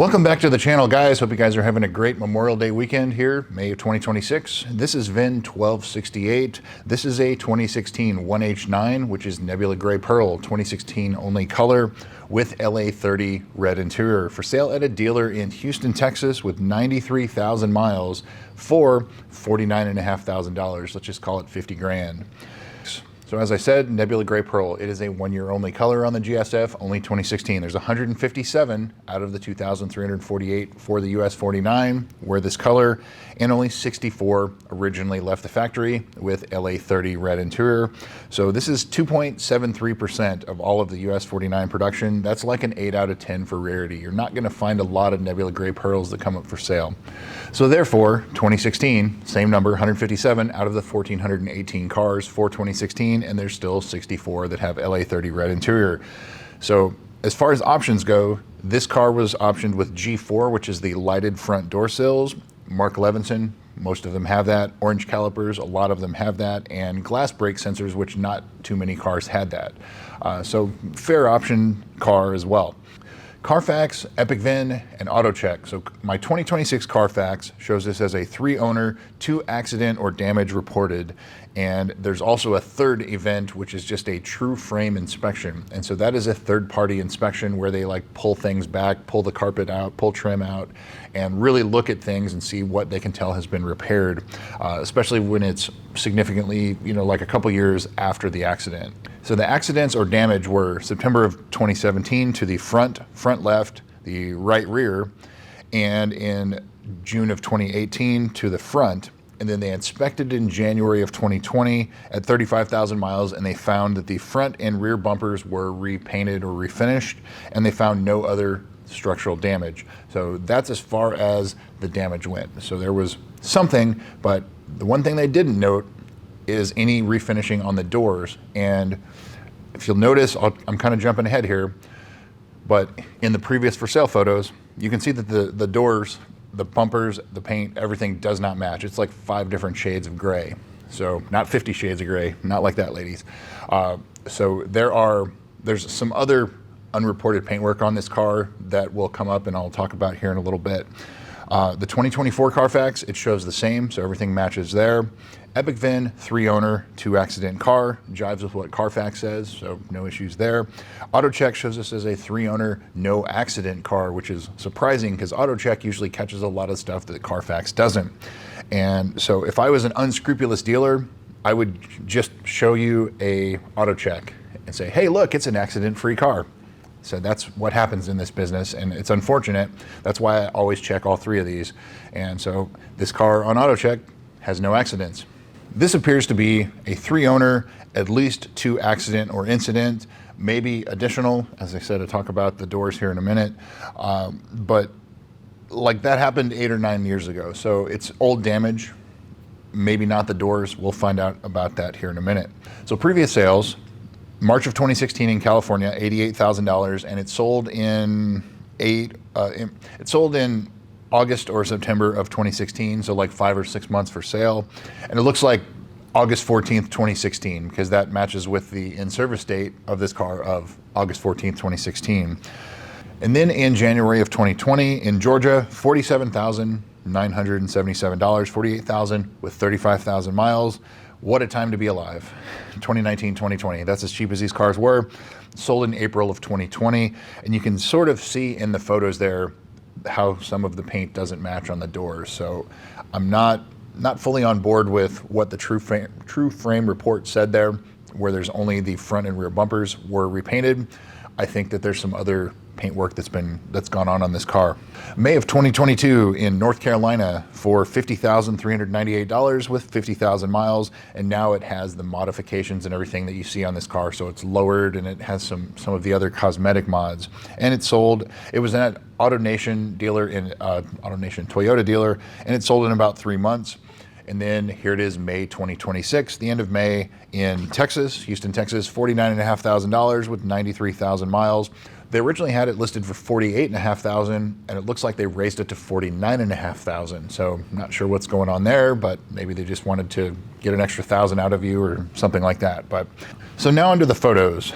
Welcome back to the channel, guys. Hope you guys are having a great Memorial Day weekend here, May of 2026. This is VIN1268. This is a 2016 1H9, which is Nebula Gray Pearl, 2016 only color with LA30 red interior. For sale at a dealer in Houston, Texas with 93,000 miles for $49,500. Let's just call it 50 grand. So as I said, Nebula Gray Pearl, it is a 1 year only color on the GSF, only 2016. There's 157 out of the 2,348 for the US 49 were this color, and only 64 originally left the factory with LA30 red interior. So this is 2.73% of all of the US 49 production. That's like an 8 out of 10 for rarity. You're not gonna find a lot of Nebula Gray Pearls that come up for sale. So therefore, 2016, same number, 157 out of the 1,418 cars for 2016, and there's still 64 that have LA30 red interior. So as far as options go, this car was optioned with G4, which is the lighted front door sills. Mark Levinson, most of them have that. Orange calipers, a lot of them have that. And glass brake sensors, which not too many cars had that. So fair option car as well. Carfax, Epic VIN, and AutoCheck. So my 2026 Carfax shows this as a 3 owner, 2 accident or damage reported. And there's also a third event, which is just a true frame inspection. And so that is a third-party inspection where they like pull things back, pull the carpet out, pull trim out, and really look at things and see what they can tell has been repaired, especially when it's significantly, like a couple years after the accident. So the accidents or damage were September of 2017 to the front left, the right rear, and in June of 2018 to the front. And then they inspected in January of 2020 at 35,000 miles, and they found that the front and rear bumpers were repainted or refinished, and they found no other structural damage. So that's as far as the damage went. So there was something, but the one thing they didn't note is any refinishing on the doors. And if you'll notice, I'm kind of jumping ahead here, but in the previous for sale photos, you can see that the doors, the bumpers, the paint, everything does not match. It's like 5 different shades of gray. So not 50 shades of gray, not like that, ladies. So there's some other unreported paintwork on this car that will come up and I'll talk about here in a little bit. The 2024 Carfax, it shows the same, so everything matches there. Epic VIN, 3 owner, 2 accident car, jives with what Carfax says, so no issues there. AutoCheck shows this as a 3 owner, no accident car, which is surprising because AutoCheck usually catches a lot of stuff that Carfax doesn't. And so if I was an unscrupulous dealer, I would just show you a AutoCheck and say, hey, look, it's an accident-free car. So that's what happens in this business, and it's unfortunate. That's why I always check all 3 of these. And so this car on AutoCheck has no accidents. This appears to be a 3 owner, at least 2 accident or incident, maybe additional. As I said, I'll talk about the doors here in a minute. But like that happened 8 or 9 years ago. So it's old damage, maybe not the doors. We'll find out about that here in a minute. So previous sales, March of 2016 in California, $88,000, and it sold in August or September of 2016, so like 5 or 6 months for sale. And it looks like August 14th, 2016, because that matches with the in-service date of this car of August 14th, 2016. And then in January of 2020 in Georgia, $47,977, 48,000 with 35,000 miles. What a time to be alive. 2019, 2020, that's as cheap as these cars were. Sold in April of 2020. And you can sort of see in the photos there how some of the paint doesn't match on the doors. So I'm not fully on board with what the true frame report said there, where there's only the front and rear bumpers were repainted. I think that there's some other paintwork that's gone on this car. May of 2022 in North Carolina for $50,398 with 50,000 miles, and now it has the modifications and everything that you see on this car. So it's lowered and it has some of the other cosmetic mods. And it sold. It was at AutoNation dealer in AutoNation Toyota dealer, and it sold in about 3 months. And then here it is, May 2026, the end of May in Texas, Houston, Texas, $49,500 with 93,000 miles. They originally had it listed for $48,500, and it looks like they raised it to $49,500. So I'm not sure what's going on there, but maybe they just wanted to get an extra 1,000 out of you or something like that. But so now onto the photos.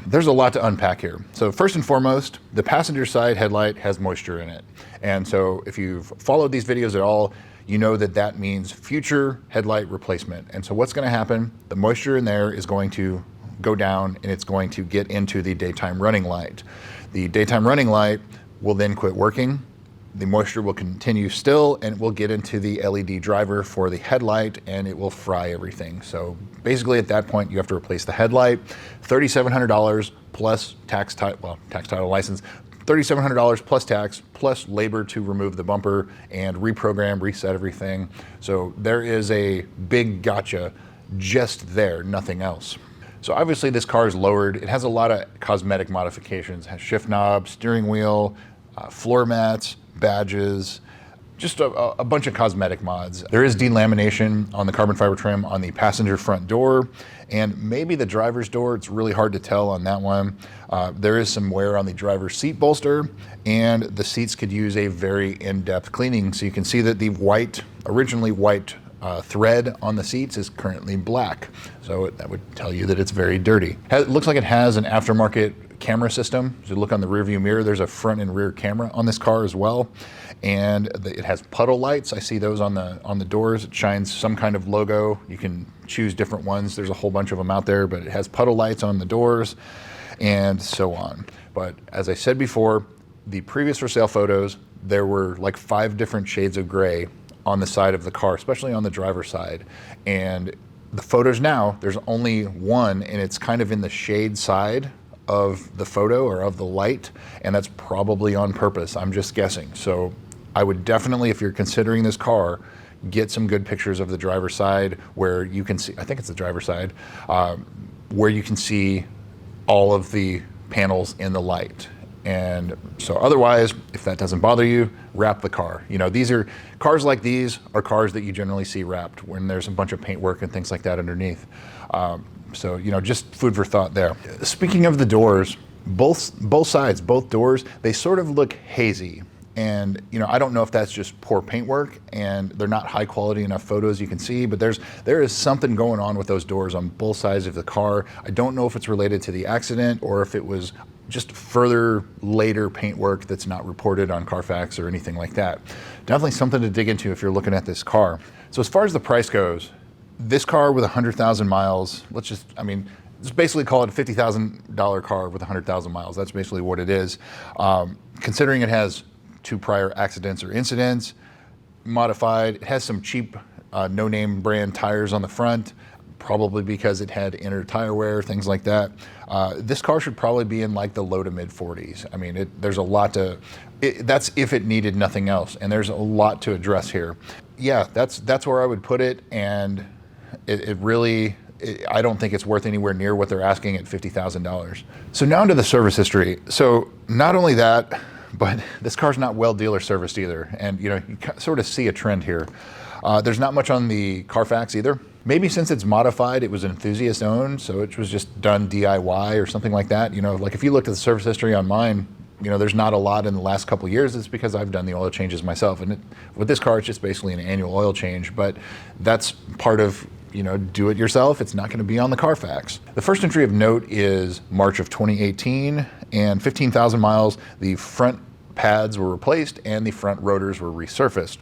There's a lot to unpack here. So first and foremost, the passenger side headlight has moisture in it. And so if you've followed these videos at all, you know that that means future headlight replacement. And so what's going to happen, the moisture in there is going to go down and it's going to get into the daytime running light. The daytime running light will then quit working. The moisture will continue still and it will get into the LED driver for the headlight and it will fry everything. So basically at that point you have to replace the headlight, $3,700 plus tax title license, $3,700 plus tax, plus labor to remove the bumper and reprogram, reset everything. So there is a big gotcha just there, nothing else. So obviously this car is lowered. It has a lot of cosmetic modifications. It has shift knob, steering wheel, floor mats, badges, just a bunch of cosmetic mods. There is delamination on the carbon fiber trim on the passenger front door and maybe the driver's door. It's really hard to tell on that one. There is some wear on the driver's seat bolster and the seats could use a very in-depth cleaning. So you can see that the originally white thread on the seats is currently black. So that would tell you that it's very dirty. It looks like it has an aftermarket camera system. So look on the rear view mirror, there's a front and rear camera on this car as well. And it has puddle lights. I see those on the doors. It shines some kind of logo. You can choose different ones. There's a whole bunch of them out there, but it has puddle lights on the doors and so on. But as I said before, the previous for sale photos, there were like 5 different shades of gray on the side of the car, especially on the driver's side. And the photos now, there's only one and it's kind of in the shade side of the photo or of the light, and that's probably on purpose. I'm just guessing. So I would definitely, if you're considering this car, get some good pictures of the driver's side where you can see, I think it's the driver's side, where you can see all of the panels in the light. And so otherwise, if that doesn't bother you, wrap the car. You know, cars like these are cars that you generally see wrapped when there's a bunch of paint work and things like that underneath. So, you know, just food for thought there. Speaking of the doors, both sides, both doors, they sort of look hazy. And, you know, I don't know if that's just poor paint work and they're not high quality enough photos you can see, but there is something going on with those doors on both sides of the car. I don't know if it's related to the accident or if it was just further later paint work that's not reported on Carfax or anything like that. Definitely something to dig into if you're looking at this car. So as far as the price goes, this car with 100,000 miles, let's basically call it a $50,000 car with 100,000 miles. That's basically what it is. Considering it has 2 prior accidents or incidents, modified, it has some cheap no-name brand tires on the front, probably because it had inner tire wear, things like that. This car should probably be in like the low to mid 40s. I mean, there's a lot that's if it needed nothing else, and there's a lot to address here. Yeah, that's where I would put it, and I don't think it's worth anywhere near what they're asking at $50,000. So now into the service history. So not only that, but this car's not well dealer serviced either. And you know, you sort of see a trend here. There's not much on the Carfax either. Maybe since it's modified, it was enthusiast owned, so it was just done DIY or something like that. You know, like if you looked at the service history on mine, you know, there's not a lot in the last couple of years. It's because I've done the oil changes myself. And with this car, it's just basically an annual oil change, but that's part of, you know, do it yourself. It's not going to be on the Carfax. The first entry of note is March of 2018 and 15,000 miles. The front pads were replaced and the front rotors were resurfaced.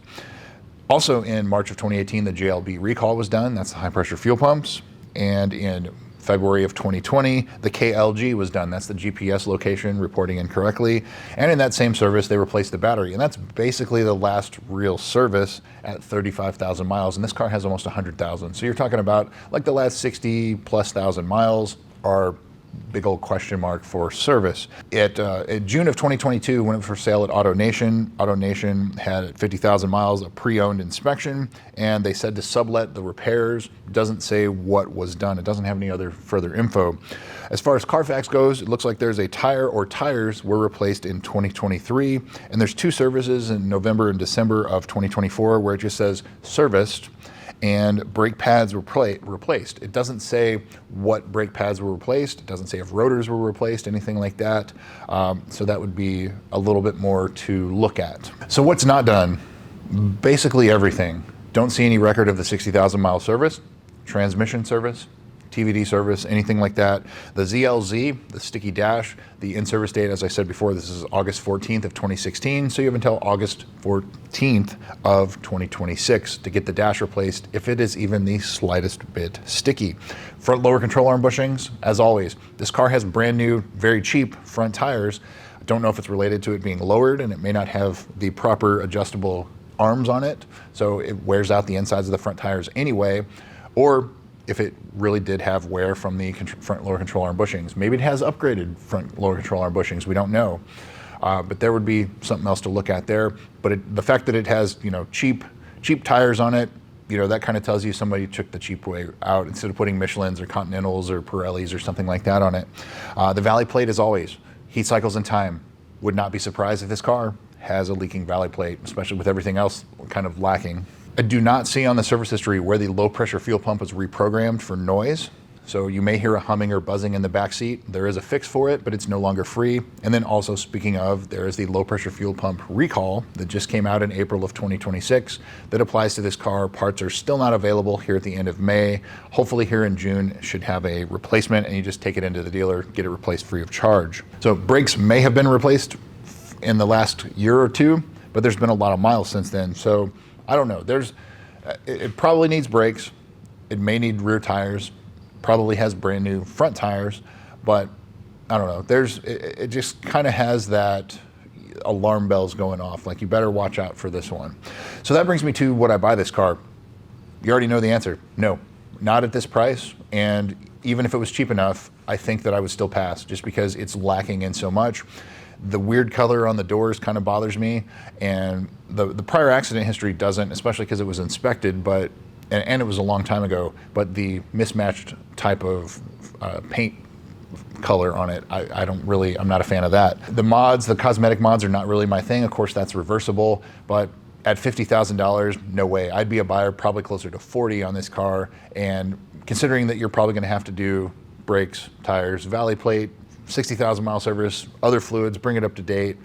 Also in March of 2018, the JLB recall was done. That's the high pressure fuel pumps. And in February of 2020, the KLG was done. That's the GPS location reporting incorrectly. And in that same service, they replaced the battery. And that's basically the last real service at 35,000 miles. And this car has almost 100,000. So you're talking about like the last 60+ thousand miles are big old question mark for service. In June of 2022, went for sale at AutoNation. AutoNation had 50,000 miles of pre-owned inspection, and they said to sublet the repairs. Doesn't say what was done. It doesn't have any other further info. As far as Carfax goes, it looks like there's a tire or tires were replaced in 2023, and there's 2 services in November and December of 2024 where it just says serviced, and brake pads were replaced. It doesn't say what brake pads were replaced. It doesn't say if rotors were replaced, anything like that. So that would be a little bit more to look at. So what's not done? Basically everything. Don't see any record of the 60,000 mile service, transmission service, TVD service, anything like that. The ZLZ, the sticky dash, the in-service date, as I said before, this is August 14th of 2016. So you have until August 14th of 2026 to get the dash replaced if it is even the slightest bit sticky. Front lower control arm bushings, as always. This car has brand new, very cheap front tires. I don't know if it's related to it being lowered, and it may not have the proper adjustable arms on it, so it wears out the insides of the front tires anyway, or if it really did have wear from the front lower control arm bushings. Maybe it has upgraded front lower control arm bushings, we don't know. But there would be something else to look at there. But the fact that it has, you know, cheap tires on it, you know, that kind of tells you somebody took the cheap way out instead of putting Michelins or Continentals or Pirellis or something like that on it. The valley plate, as always, heat cycles and time. Would not be surprised if this car has a leaking valley plate, especially with everything else kind of lacking. I do not see on the service history where the low pressure fuel pump was reprogrammed for noise. So you may hear a humming or buzzing in the back seat. There is a fix for it, but it's no longer free. And then also, speaking of, there is the low pressure fuel pump recall that just came out in April of 2026 that applies to this car. Parts are still not available here at the end of May. Hopefully here in June it should have a replacement, and you just take it into the dealer, get it replaced free of charge. So brakes may have been replaced in the last year or two, but there's been a lot of miles since then. So I don't know. It probably needs brakes. It may need rear tires. Probably has brand new front tires, but I don't know. It just kind of has that alarm bells going off. Like, you better watch out for this one. So that brings me to, would I buy this car? You already know the answer. No, not at this price. And even if it was cheap enough, I think that I would still pass, just because it's lacking in so much. The weird color on the doors kind of bothers me, and the prior accident history doesn't, especially because it was inspected, but and it was a long time ago, but the mismatched type of paint color on it, I'm not a fan of that. The mods, the cosmetic mods, are not really my thing. Of course, that's reversible, but at $50,000, no way. I'd be a buyer probably closer to 40 on this car, and considering that you're probably gonna have to do brakes, tires, valley plate, 60,000 mile service, other fluids, bring it up to date,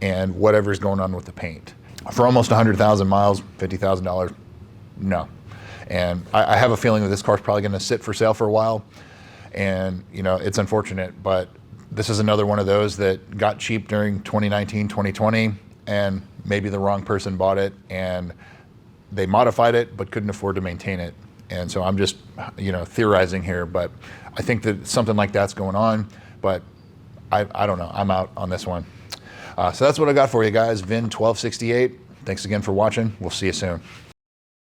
and whatever's going on with the paint. For almost 100,000 miles, $50,000, no. And I have a feeling that this car's probably gonna sit for sale for a while, and you know, it's unfortunate, but this is another one of those that got cheap during 2019, 2020, and maybe the wrong person bought it, and they modified it, but couldn't afford to maintain it. And so I'm just, you know, theorizing here, but I think that something like that's going on. But I don't know, I'm out on this one. So that's what I got for you guys, VIN 1268. Thanks again for watching. We'll see you soon.